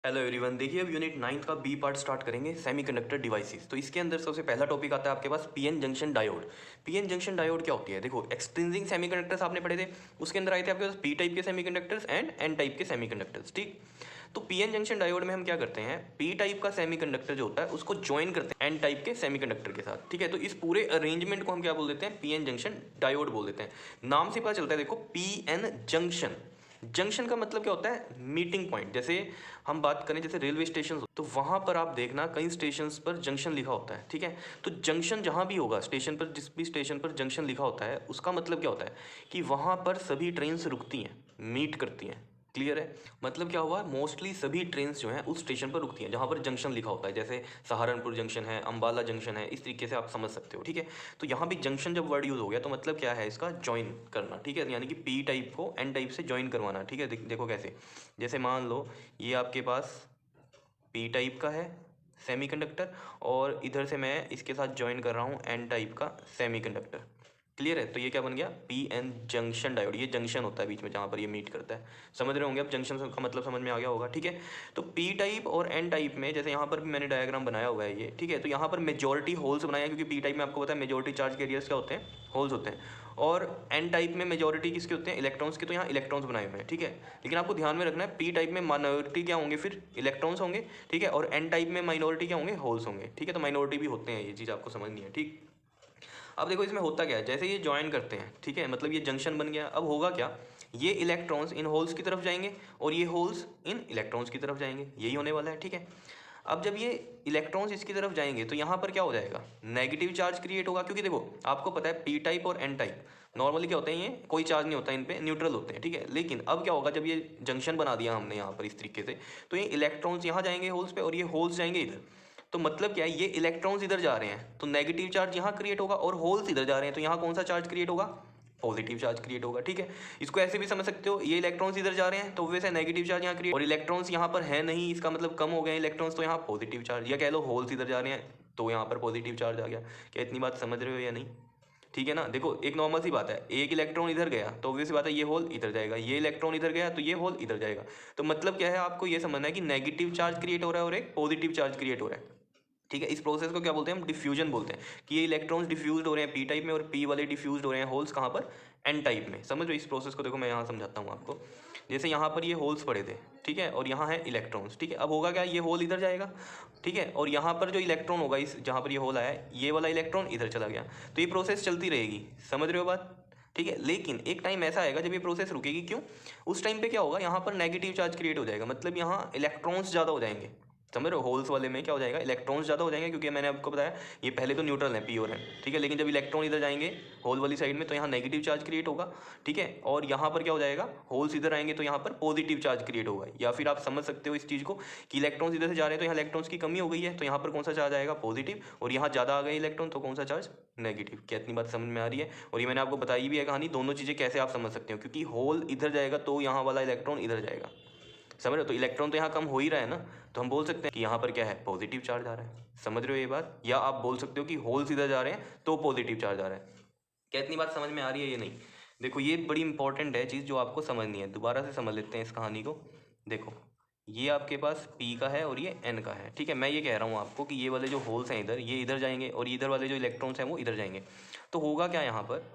Hello everyone, देखिए अब unit 9 का बी पार्ट स्टार्ट करेंगे, सेमीकंडक्टर डिवाइसेस। तो इसके अंदर सबसे पहला टॉपिक आता है आपके पास PN junction diode. PN junction diode क्या होती है? देखो, एक्सट्रिंसिक सेमीकंडक्टर्स आपने पढ़े थे, उसके अंदर आए थे आपके पास पी टाइप के सेमीकंडक्टर्स एंड एन टाइप के सेमीकंडक्टर्स। ठीक, तो पीएन जंक्शन डायोड में हम क्या करते हैं, पी टाइप का सेमीकंडक्टर जो होता है उसको ज्वाइन करते हैं एन टाइप के सेमीकंडक्टर के साथ। ठीक है, तो इस पूरे अरेंजमेंट को हम क्या बोल देते हैं, पीएन जंक्शन डायोड बोल देते हैं। नाम से पता चलता है, देखो पीएन जंक्शन, जंक्शन का मतलब क्या होता है, मीटिंग पॉइंट। जैसे हम बात करें, जैसे रेलवे स्टेशन, तो वहां पर आप देखना कई स्टेशंस पर जंक्शन लिखा होता है। ठीक है, तो जंक्शन जहां भी होगा स्टेशन पर, जिस भी स्टेशन पर जंक्शन लिखा होता है, उसका मतलब क्या होता है कि वहां पर सभी ट्रेन रुकती हैं, मीट करती हैं। क्लियर है? मतलब क्या हुआ, मोस्टली सभी ट्रेन जो हैं उस स्टेशन पर रुकती हैं जहां पर जंक्शन लिखा होता है। जैसे सहारनपुर जंक्शन है, अंबाला जंक्शन है, इस तरीके से आप समझ सकते हो। ठीक है, तो यहाँ भी जंक्शन जब वर्ड यूज हो गया तो मतलब क्या है इसका, ज्वाइन करना। ठीक है, यानी कि पी टाइप को एन टाइप से ज्वाइन करवाना। ठीक है, देखो कैसे, जैसे मान लो ये आपके पास पी टाइप का है सेमीकंडक्टर, और इधर से मैं इसके साथ ज्वाइन कर रहा हूँ एन टाइप का सेमीकंडक्टर। क्लियर है? तो ये क्या बन गया, पी एन जंक्शन डायोड। ये जंक्शन होता है बीच में जहाँ पर ये मीट करता है। समझ रहे होंगे अब, जंक्शन का मतलब समझ में आ गया होगा। ठीक है, तो पी टाइप और एन टाइप में, जैसे यहाँ पर भी मैंने डायग्राम बनाया हुआ है ये। ठीक है, तो यहाँ पर मेजोरिटी होल्स बनाया है, क्योंकि पी टाइप में आपको पता है मेजोरिटी चार्ज कैरियर्स क्या होते हैं, होल्स होते हैं। और एन टाइप में मेजोरिटी किसके होते हैं, इलेक्ट्रॉन्स के। तो यहाँ इलेक्ट्रॉन्स बनाए हुए हैं। ठीक है, लेकिन आपको ध्यान में रखना है, पी टाइप में माइनॉरिटी क्या होंगे, फिर इलेक्ट्रॉन्स होंगे। ठीक है, और एन टाइप में माइनॉरिटी क्या होंगे, होल्स होंगे। ठीक है, तो माइनॉरिटी भी होते हैं, ये चीज़ आपको समझनी है। ठीक, अब देखो इसमें होता क्या है, जैसे ये ज्वाइन करते हैं, ठीक है, मतलब ये जंक्शन बन गया। अब होगा क्या, ये इलेक्ट्रॉन्स इन होल्स की तरफ जाएंगे और ये होल्स इन इलेक्ट्रॉन्स की तरफ जाएंगे, यही होने वाला है। ठीक है, अब जब ये इलेक्ट्रॉन्स इसकी तरफ जाएंगे तो यहाँ पर क्या हो जाएगा, नेगेटिव चार्ज क्रिएट होगा। क्योंकि देखो आपको पता है पी टाइप और एन टाइप नॉर्मली क्या होते हैं, ये कोई चार्ज नहीं होता, इन पे न्यूट्रल होते हैं। ठीक है, लेकिन अब क्या होगा, जब ये जंक्शन बना दिया हमने यहाँ पर इस तरीके से, तो ये इलेक्ट्रॉन्स यहाँ जाएंगे होल्स पे और ये होल्स जाएंगे इधर। तो मतलब क्या है, ये इलेक्ट्रॉन्स इधर जा रहे हैं तो नेगेटिव चार्ज यहाँ क्रिएट होगा, और होल्स इधर जा रहे हैं तो यहाँ कौन सा चार्ज क्रिएट होगा, पॉजिटिव चार्ज क्रिएट होगा। ठीक है, इसको ऐसे भी समझ सकते हो, ये इलेक्ट्रॉन्स इधर जा रहे हैं तो वैसे नेगेटिव चार्ज यहाँ क्रिएट, और इलेक्ट्रॉन्स यहाँ पर है नहीं, इसका मतलब कम हो गए इलेक्ट्रॉन्स, तो यहाँ पॉजिटिव चार्ज, या कह लो होल्स इधर जा रहे हैं तो यहाँ पर पॉजिटिव चार्ज आ गया। क्या इतनी बात समझ रहे हो या नहीं? ठीक है ना, देखो एक नॉर्मल सी बात है, एक इलेक्ट्रॉन इधर गया तो ऑब्वियस बात है ये होल इधर जाएगा, ये इलेक्ट्रॉन इधर गया तो ये होल इधर जाएगा। तो मतलब क्या है, आपको ये समझना है कि नेगेटिव चार्ज क्रिएट हो रहा है और एक पॉजिटिव चार्ज क्रिएट हो रहा है। ठीक है, इस प्रोसेस को क्या बोलते हैं हम, डिफ्यूजन बोलते हैं। कि ये इलेक्ट्रॉन्स डिफ्यूज हो रहे हैं पी टाइप में और पी वाले डिफ्यूज हो रहे हैं होल्स कहाँ पर, एन टाइप में। समझ लो इस प्रोसेस को, देखो मैं यहाँ समझाता हूँ आपको। जैसे यहाँ पर ये होल्स पड़े थे, ठीक है, और यहाँ है इलेक्ट्रॉन्स। ठीक है, अब होगा क्या, ये होल इधर जाएगा। ठीक है, और यहाँ पर जो इलेक्ट्रॉन होगा, इस जहाँ पर ये होल आया है, ये वाला इलेक्ट्रॉन इधर चला गया। तो ये प्रोसेस चलती रहेगी। समझ रहे हो बात? ठीक है, लेकिन एक टाइम ऐसा आएगा जब ये प्रोसेस रुकेगी। क्यों? उस टाइम पे क्या होगा, यहाँ पर नेगेटिव चार्ज क्रिएट हो जाएगा, मतलब यहाँ इलेक्ट्रॉन्स ज़्यादा हो जाएंगे। समझ रहे हो, होल्स वाले में क्या हो जाएगा, इलेक्ट्रॉन्स ज़्यादा हो जाएंगे, क्योंकि मैंने आपको बताया ये पहले तो न्यूट्रल है, पी और एन। ठीक है, लेकिन जब इलेक्ट्रॉन इधर जाएंगे होल वाली साइड में तो यहाँ नेगेटिव चार्ज क्रिएट होगा। ठीक है, और यहाँ पर क्या हो जाएगा, होल्स इधर आएंगे तो यहाँ पर पॉजिटिव चार्ज क्रिएट होगा। या फिर आप समझ सकते हो इस चीज़ को कि इलेक्ट्रॉन्स इधर से जा रहे हैं तो यहाँ इलेक्ट्रॉन्स की कमी हो गई है, तो यहाँ पर कौन सा चार्ज आएगा, पॉजिटिव, और यहाँ ज़्यादा आ गए इलेक्ट्रॉन तो कौन सा चार्ज, नेगेटिव। क्या इतनी बात समझ में आ रही है? और ये मैंने आपको बताई भी है कहानी, दोनों चीज़ें कैसे आप समझ सकते हो, क्योंकि होल इधर जाएगा तो यहाँ वाला इलेक्ट्रॉन इधर जाएगा। समझ रहे हो, तो इलेक्ट्रॉन तो यहाँ कम हो ही रहा है ना, तो हम बोल सकते हैं कि यहाँ पर क्या है, पॉजिटिव चार्ज आ रहा है। समझ रहे हो ये बात? या आप बोल सकते हो कि होल सीधा जा रहे हैं तो पॉजिटिव चार्ज आ रहा है। क्या इतनी बात समझ में आ रही है ये? नहीं, देखो ये बड़ी इंपॉर्टेंट है चीज़ जो आपको समझनी है। दोबारा से समझ लेते हैं इस कहानी को। देखो ये आपके पास P का है और ये N का है। ठीक है, मैं ये कह रहा हूँ आपको कि ये वाले जो होल्स हैं इधर, ये इधर जाएंगे और इधर वाले जो इलेक्ट्रॉन्स हैं वो इधर जाएंगे। तो होगा क्या, यहाँ पर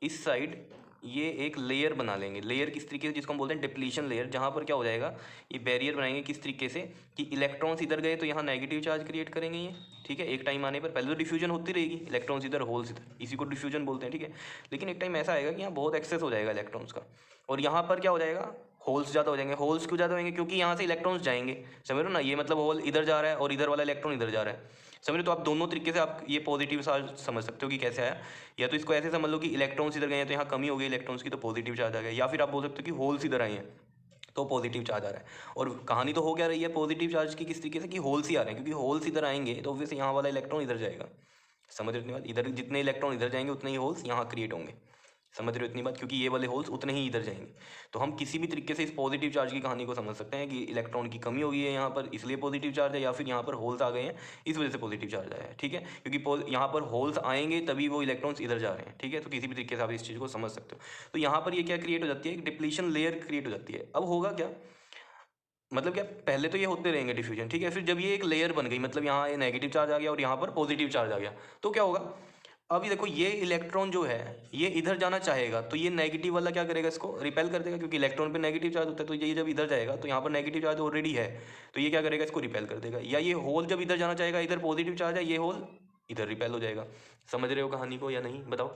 इस साइड ये एक लेयर बना लेंगे। लेयर किस तरीके से, जिसको हम बोलते हैं डिप्लीशन लेयर, जहाँ पर क्या हो जाएगा, ये बैरियर बनाएंगे किस तरीके से कि इलेक्ट्रॉन्स इधर गए तो यहाँ नेगेटिव चार्ज क्रिएट करेंगे ये। ठीक है, एक टाइम आने पर, पहले तो डिफ्यूजन होती रहेगी, इलेक्ट्रॉन्स इधर होल्स इधर, इसी को डिफ्यूजन बोलते हैं। ठीक है, लेकिन एक टाइम ऐसा आएगा कि यहाँ बहुत एक्सेस हो जाएगा इलेक्ट्रॉन्स का, और यहाँ पर क्या हो जाएगा, होल्स ज़्यादा हो जाएंगे। होल्स क्यों ज़्यादा होंगे, क्योंकि यहाँ से इलेक्ट्रॉन्स जाएंगे। समझ रहे हो ना, ये मतलब होल इधर जा रहा है और इधर वाला इलेक्ट्रॉन इधर जा रहा है। समझ रहे? तो आप दोनों तरीके से आप ये पॉजिटिव चार्ज समझ सकते हो कि कैसे आया। या तो इसको ऐसे समझ लो कि इलेक्ट्रॉन्स इधर गए हैं तो यहाँ कमी हो गई इलेक्ट्रॉन्स की, तो पॉजिटिव चार्ज आ गया। या फिर आप बोल सकते हो कि होल्स इधर आए हैं तो पॉजिटिव चार्ज आ रहा है। और कहानी तो हो क्या रही है पॉजिटिव चार्ज की, किस तरीके से कि होल्स ही आ रहे हैं, क्योंकि होल्स इधर आएंगे तो ऑब्वियसली यहाँ वाला इलेक्ट्रॉन इधर जाएगा। समझ रहे हो इतनी बात? इधर जितने इलेक्ट्रॉन इधर जाएंगे उतने ही होल्स यहाँ क्रिएट होंगे। समझ रहे हो इतनी बात? क्योंकि ये वाले होल्स उतने ही इधर जाएंगे। तो हम किसी भी तरीके से इस पॉजिटिव चार्ज की कहानी को समझ सकते हैं कि इलेक्ट्रॉन की कमी हो गई है यहाँ पर, इसलिए पॉजिटिव चार्ज है, या फिर यहाँ पर होल्स आ गए हैं इस वजह से पॉजिटिव चार्ज आया है। ठीक है, क्योंकि यहाँ पर होल्स आएंगे तभी वो इलेक्ट्रॉन्स इधर जा रहे हैं। ठीक है, तो किसी भी तरीके से आप इस चीज़ को समझ सकते हो। तो यहाँ पर ये क्या क्रिएट हो जाती है, एक डिप्लीशन लेयर क्रिएट हो जाती है। अब होगा क्या, मतलब क्या, पहले तो ये होते रहेंगे डिफ्यूजन, ठीक है। फिर जब ये एक लेयर बन गई, मतलब यहाँ ये नेगेटिव चार्ज आ गया और यहाँ पर पॉजिटिव चार्ज आ गया, तो क्या होगा, अभी देखो ये इलेक्ट्रॉन जो है ये इधर जाना चाहेगा, तो ये नेगेटिव वाला क्या करेगा, इसको रिपेल कर देगा, क्योंकि इलेक्ट्रॉन पे नेगेटिव चार्ज होता है। तो ये जब इधर जाएगा तो यहाँ पर नेगेटिव चार्ज ऑलरेडी है, तो ये क्या करेगा, इसको रिपेल कर देगा। या ये होल जब इधर जाना चाहेगा, इधर पॉजिटिव चार्ज है, ये होल इधर रिपेल हो जाएगा। समझ रहे हो कहानी को या नहीं, बताओ।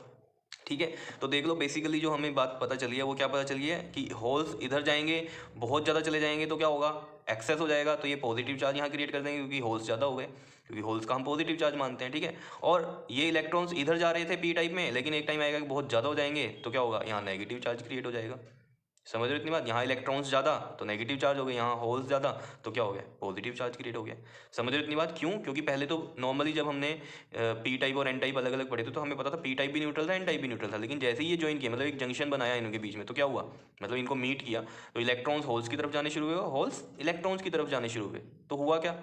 ठीक है, तो देख लो बेसिकली जो हमें बात पता चली है वो क्या पता चली है कि होल्स इधर जाएंगे, बहुत ज़्यादा चले जाएंगे तो क्या होगा, एक्सेस हो जाएगा, तो ये पॉजिटिव चार्ज यहाँ क्रिएट कर देंगे, क्योंकि होल्स ज़्यादा हो गए, क्योंकि होल्स का हम पॉजिटिव चार्ज मानते हैं। ठीक है, और ये इलेक्ट्रॉन्स इधर जा रहे थे पी टाइप में, लेकिन एक टाइम आएगा कि बहुत ज़्यादा हो जाएंगे, तो क्या होगा, यहाँ नेगेटिव चार्ज क्रिएट हो जाएगा। समझ रहे हो इतनी बात, यहाँ इलेक्ट्रॉन्स ज़्यादा तो नेगेटिव चार्ज हो गए, यहाँ होल्स ज़्यादा तो क्या हो गया, पॉजिटिव चार्ज क्रिएट हो गया। समझ रहे हो इतनी बात, क्यों, क्योंकि पहले तो नॉर्मली जब हमने पी टाइप और एन टाइप अलग अलग पढ़े थे तो हमें पता था पी टाइप भी न्यूट्रल था, एन टाइप भी न्यूट्रल था, लेकिन जैसे ही ये ज्वाइन किया, मतलब एक जंक्शन बनाया इनके बीच में, तो क्या हुआ, मतलब इनको मीट किया, तो इलेक्ट्रॉन्स होल्स की तरफ जाने शुरू हुए, होल्स इलेक्ट्रॉन्स की तरफ जाने शुरू हुए। तो हुआ क्या,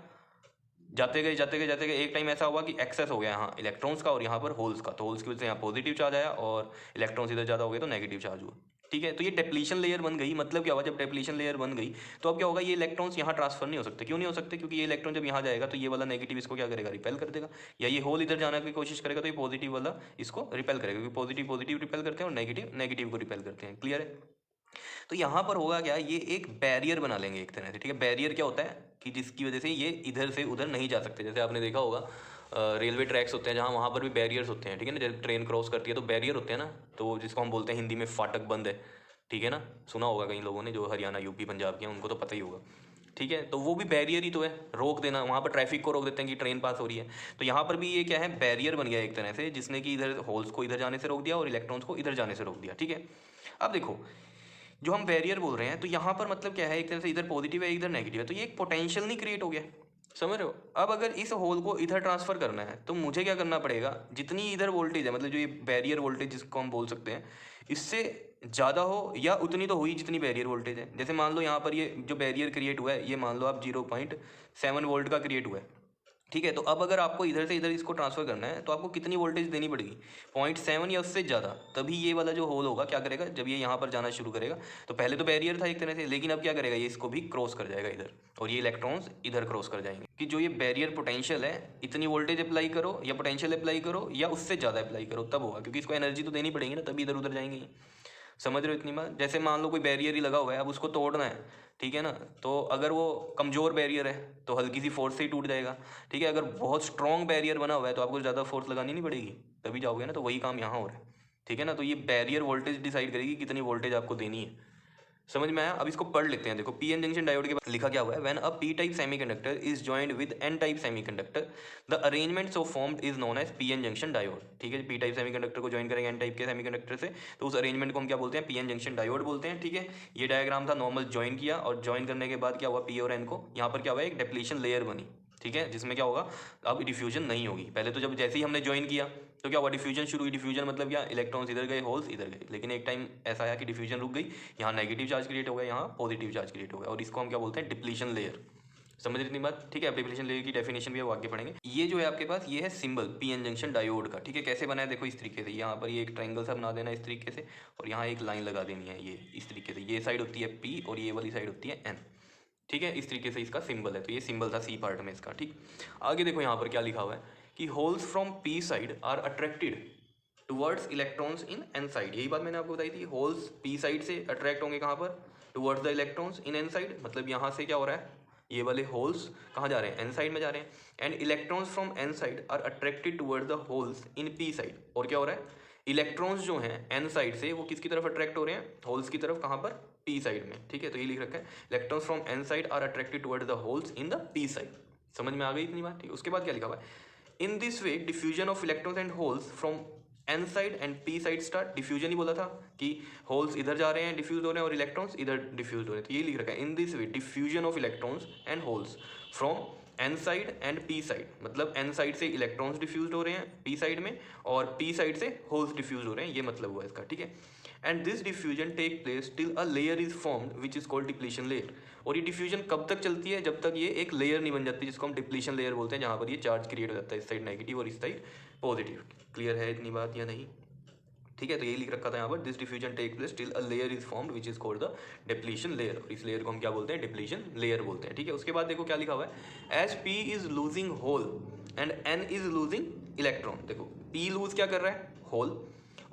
जाते गए जाते गए जाते गए एक टाइम ऐसा हुआ कि एक्सेस हो गया यहाँ इलेक्ट्रॉन्स का और यहाँ पर होल्स का, तो होल्स की वजह से यहाँ पॉजिटिव चार्ज आया और इलेक्ट्रॉन्स इधर ज़्यादा हो गए तो नेगेटिव चार्ज हुआ। ठीक है, तो ये डेप्लीशन लेयर बन गई। मतलब क्या हुआ, जब डेप्लीशन लेयर बन गई तो अब क्या होगा, ये इलेक्ट्रॉन्स यहाँ ट्रांसफर नहीं हो सकते। क्यों नहीं हो सकते, क्योंकि ये इलेक्ट्रॉन जब यहाँ जाएगा तो ये वाला नेगेटिव इसको क्या करेगा, रिपेल कर देगा, या ये होल इधर जाने की कोशिश करेगा तो ये पॉजिटिव वाला इसको रिपेल करेगा, क्योंकि पॉजिटिव पॉजिटिव रिपेल करते हैं और नेगेटिव नेगेटिव को रिपेल करते हैं। क्लियर है, तो यहाँ पर होगा क्या, ये एक बैरियर बना लेंगे एक तरह से। ठीक है, बैरियर क्या होता है कि जिसकी वजह से ये इधर से उधर नहीं जा सकते। जैसे आपने देखा होगा रेलवे ट्रैक्स होते हैं जहाँ, वहाँ पर भी बैरियर्स होते हैं। ठीक है ना, जब ट्रेन क्रॉस करती है तो बैरियर होते हैं ना, तो जिसको हम बोलते हैं हिंदी में फाटक बंद है। ठीक है ना, सुना होगा कई लोगों ने, जो हरियाणा यूपी पंजाब के हैं उनको तो पता ही होगा। ठीक है, तो वो भी बैरियर ही तो है, रोक देना, वहाँ पर ट्रैफिक को रोक देते हैं कि ट्रेन पास हो रही है। तो यहाँ पर भी ये क्या है, बैरियर बन गया एक तरह से, जिसने कि इधर होल्स को इधर जाने से रोक दिया और इलेक्ट्रॉन्स को इधर जाने से रोक दिया। ठीक है, अब देखो जो हम बैरियर बोल रहे हैं, तो यहाँ पर मतलब क्या है, एक तरह से इधर पॉजिटिव है इधर नेगेटिव है, तो ये एक पोटेंशियल नहीं क्रिएट हो गया। समझ रहे हो, अब अगर इस होल को इधर ट्रांसफर करना है तो मुझे क्या करना पड़ेगा, जितनी इधर वोल्टेज है, मतलब जो ये बैरियर वोल्टेज जिसको हम बोल सकते हैं, इससे ज़्यादा हो या उतनी तो हुई जितनी बैरियर वोल्टेज है। जैसे मान लो यहाँ पर ये जो बैरियर क्रिएट हुआ है, ये मान लो आप 0.7 वोल्ट का क्रिएट हुआ है। ठीक है, तो अब अगर आपको इधर से इधर इसको ट्रांसफर करना है तो आपको कितनी वोल्टेज देनी पड़ेगी, 0.7 या उससे ज़्यादा, तभी ये वाला जो होल होगा क्या करेगा, जब ये यहाँ पर जाना शुरू करेगा। तो पहले तो बैरियर था एक तरह से, लेकिन अब क्या करेगा, ये इसको भी क्रॉस कर जाएगा इधर, और ये इलेक्ट्रॉन्स इधर क्रॉस कर जाएंगे। कि जो ये बैरियर पोटेंशियल है, इतनी वोल्टेज अप्लाई करो या पोटेंशियल अप्लाई करो या उससे ज़्यादा अप्लाई करो, तब होगा, क्योंकि इसको एनर्जी तो देनी पड़ेगी ना, तभी इधर उधर जाएंगे। समझ रहे हो इतनी बात। जैसे मान लो कोई बैरियर ही लगा हुआ है, अब उसको तोड़ना है, ठीक है ना, तो अगर वो कमज़ोर बैरियर है तो हल्की सी फोर्स से ही टूट जाएगा। ठीक है, अगर बहुत स्ट्रॉन्ग बैरियर बना हुआ है तो आपको ज़्यादा फोर्स लगानी नहीं पड़ेगी, तभी जाओगे ना। तो वही काम यहाँ हो रहा है। ठीक है ना, तो ये बैरियर वोल्टेज डिसाइड करेगी कितनी वोल्टेज आपको देनी है। समझ में आया। अब इसको पढ़ लेते हैं। देखो पी एन जंक्शन डायोड के बाद लिखा क्या हुआ है, when a P type semiconductor is joined with N type semiconductor the arrangement so formed is known as P N junction diode. ठीक है, पी टाइप सेमीकंडक्टर को ज्वाइन करेंगे एन टाइप के सेमीकंडक्टर से, तो उस अरेंजमेंट को हम क्या बोलते हैं, पी एन जंक्शन डायोड बोलते हैं। ठीक है, ये डायग्राम था, नॉर्मल ज्वाइन किया और ज्वाइन करने के बाद क्या हुआ, पी और एन को यहाँ पर क्या हुआ, एक डिप्लीशन लेयर बनी। ठीक है, जिसमें क्या होगा, अब डिफ्यूजन नहीं होगी। पहले तो जब जैसे ही हमने ज्वाइन किया तो क्या हुआ, डिफ्यूजन शुरू हुई। डिफ्यूजन मतलब क्या, इलेक्ट्रॉन्स इधर गए, होल्स इधर गए, लेकिन एक टाइम ऐसा आया कि डिफ्यूजन रुक गई, यहाँ नेगेटिव चार्ज क्रिएट हो गया, यहाँ पॉजिटिव चार्ज क्रिएट हो गया, और इसको हम क्या बोलते हैं, डिप्लीशन लेयर। समझ रहे इतनी बात। ठीक है, अब डिप्लीशन लेयर की डेफिनेशन भी अब आगे पढ़ेंगे। ये जो है आपके पास, ये है symbol P N junction diode का। ठीक है, कैसे बना है देखो इस तरीके से, यहाँ पर ये एक ट्रायंगल सा बना देना इस तरीके से, और यहाँ एक लाइन लगा देनी है ये इस तरीके से, ये साइड होती है पी और ये वाली साइड होती है एन। ठीक है, इस तरीके से इसका सिंबल है, तो ये सिंबल था सी पार्ट में इसका। ठीक, आगे देखो यहाँ पर क्या लिखा हुआ है कि holes from P side are attracted towards electrons in N side. यही बात मैंने आपको बताई थी, होल्स पी साइड से अट्रैक्ट होंगे कहाँ पर, towards the electrons in N side. मतलब यहाँ से क्या हो रहा है, ये वाले होल्स कहाँ जा रहे हैं, एन साइड में जा रहे हैं, and electrons from N side are attracted towards the holes in P side. और क्या हो रहा है, इलेक्ट्रॉन्स जो हैं एन साइड से वो किसकी तरफ अट्रैक्ट हो रहे हैं, होल्स की तरफ, कहाँ पर, पी साइड में। ठीक है, तो ये लिख रखा है, electrons from N side are attracted towards the holes in the P side. समझ में आ गई इतनी बात। ठीक है, उसके बाद क्या लिखा हुआ है, in this way diffusion of electrons and holes from N side and P side start. Diffusion ही बोला था कि होल्स इधर जा रहे हैं, डिफ्यूज हो रहे हैं, और इलेक्ट्रॉन्स इधर डिफ्यूज हो रहे हैं, तो ये लिख रखा है, in this way diffusion of electrons and holes from N side and P side. मतलब एन साइड से इलेक्ट्रॉन्स डिफ्यूज हो रहे हैं पी साइड में, और पी साइड से होल्स डिफ्यूज हो रहे हैं, ये मतलब हुआ इसका। ठीक है, and this diffusion take place till a layer is formed which is called depletion layer. और ये डिफ्यूजन कब तक चलती है, जब तक ये एक लेयर नहीं बन जाती, जिसको हम डिप्लीशन लेयर बोलते हैं, जहाँ पर ये चार्ज क्रिएट हो जाता है, इस साइड नेगेटिव और इस साइड पॉजिटिव। क्लियर है इतनी बात या नहीं। ठीक है, तो यही लिख रखा था यहाँ पर, this diffusion take place till a layer is formed which is called the depletion layer, और इस लेयर को हम क्या बोलते हैं, डिप्लीशन लेयर बोलते हैं। ठीक है, उसके बाद देखो क्या लिखा हुआ है, as P is losing hole and N is losing electron. देखो पी लूज क्या कर रहा है, होल,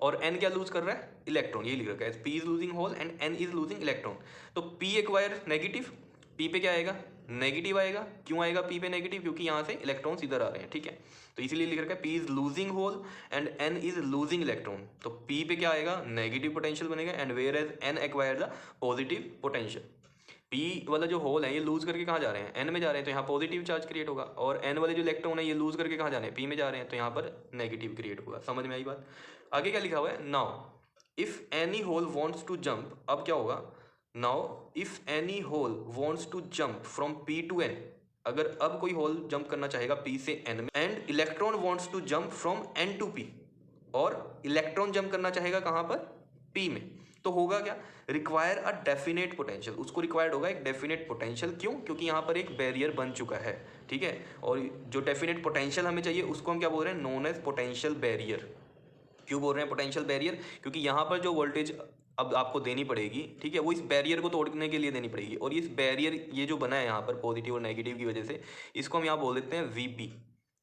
और एन क्या लूज कर रहा है, इलेक्ट्रॉन, यही लिख रखा है, P is losing hole and N is losing electron. तो पी एक्वायर नेगेटिव, पी पे क्या आएगा, नेगेटिव आएगा। क्यों आएगा पी पे नेगेटिव, क्योंकि यहाँ से इलेक्ट्रॉन्स इधर आ रहे हैं। ठीक है, तो इसीलिए लिख रखा है P is losing hole and N is losing electron. तो पी पे क्या आएगा, नेगेटिव पोटेंशियल बनेगा, and where as N acquire the positive potential. P वाला जो होल है ये लूज करके कहाँ जा रहे हैं, एन में जा रहे हैं, तो यहाँ पॉजिटिव चार्ज क्रिएट होगा, और एन वाले जो इलेक्ट्रॉन है ये लूज करके कहाँ जा रहे हैं, पी में जा रहे हैं, तो यहाँ पर नेगेटिव क्रिएट होगा। समझ में आई बात। आगे क्या लिखा हुआ है, now if any hole wants to jump, अब क्या होगा, now if any hole wants to jump from P to N, अगर अब कोई होल जंप करना चाहेगा पी से एन में, and electron wants to jump from N to P, और इलेक्ट्रॉन जंप करना चाहेगा कहाँ पर, पी में, तो होगा क्या, रिक्वायर अ डेफिनेट पोटेंशियल, उसको रिक्वायर्ड होगा एक डेफिनेट पोटेंशियल। क्यों, क्योंकि यहाँ पर एक बैरियर बन चुका है। ठीक है, और जो डेफिनेट पोटेंशियल हमें चाहिए उसको हम क्या बोल रहे हैं, नोन एज पोटेंशियल बैरियर। क्यों बोल रहे हैं पोटेंशियल बैरियर, क्योंकि यहाँ पर जो वोल्टेज अब आपको देनी पड़ेगी, ठीक है, वो इस बैरियर को तोड़ने के लिए देनी पड़ेगी, और इस बैरियर ये जो बना है यहाँ पर पॉजिटिव और नेगेटिव की वजह से, इसको हम यहाँ बोल देते हैं वीपी,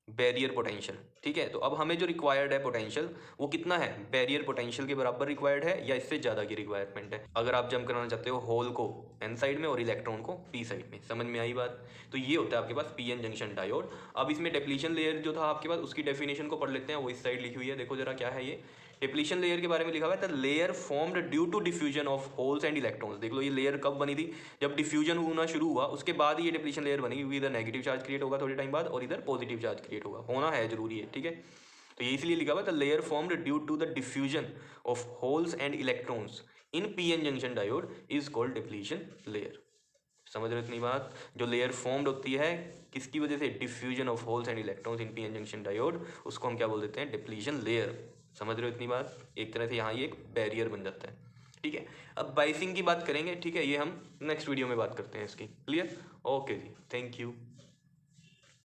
बैरियर पोटेंशियल। ठीक है, तो अब हमें जो रिक्वायर्ड है पोटेंशियल वो कितना है, बैरियर पोटेंशियल के बराबर रिक्वायर्ड है या इससे ज़्यादा की रिक्वायरमेंट है, अगर आप जंप कराना चाहते हो होल को एन साइड में और इलेक्ट्रॉन को पी साइड में। समझ में आई बात। तो ये होता है आपके पास पी एन जंक्शन डायोड। अब इसमें डिप्लीशन लेयर जो था आपके पास, उसकी डेफिनेशन को पढ़ लेते हैं, वो इस साइड लिखी हुई है, देखो जरा क्या है ये। डिप्लीशन लेयर के बारे में लिखा हुआ है, the layer formed due to diffusion of holes and electrons. देख लो ये लेयर कब बनी थी, जब डिफ्यूजन होना शुरू हुआ उसके बाद ये डिप्लीशन लेयर बनी, क्योंकि इधर नेगेटिव चार्ज क्रिएट होगा थोड़े टाइम बाद और इधर पॉजिटिव चार्ज क्रिएट होगा, होना है जरूरी है। ठीक है, तो ये इसलिए लिखा हुआ है, the layer formed due to the diffusion of holes and electrons in P N junction diode is called depletion layer. समझ रहे हो इतनी बात। जो लेयर फॉर्म्ड होती है किसकी वजह से, diffusion of holes and electrons in P N junction diode, उसको हम क्या बोल देते हैं, डिप्लीशन लेयर। समझ रहे हो इतनी बात। एक तरह से यहाँ ये एक बैरियर बन जाता है। ठीक है, अब बाइसिंग की बात करेंगे। ठीक है, ये हम नेक्स्ट वीडियो में बात करते हैं इसकी। क्लियर, ओके जी, थैंक यू।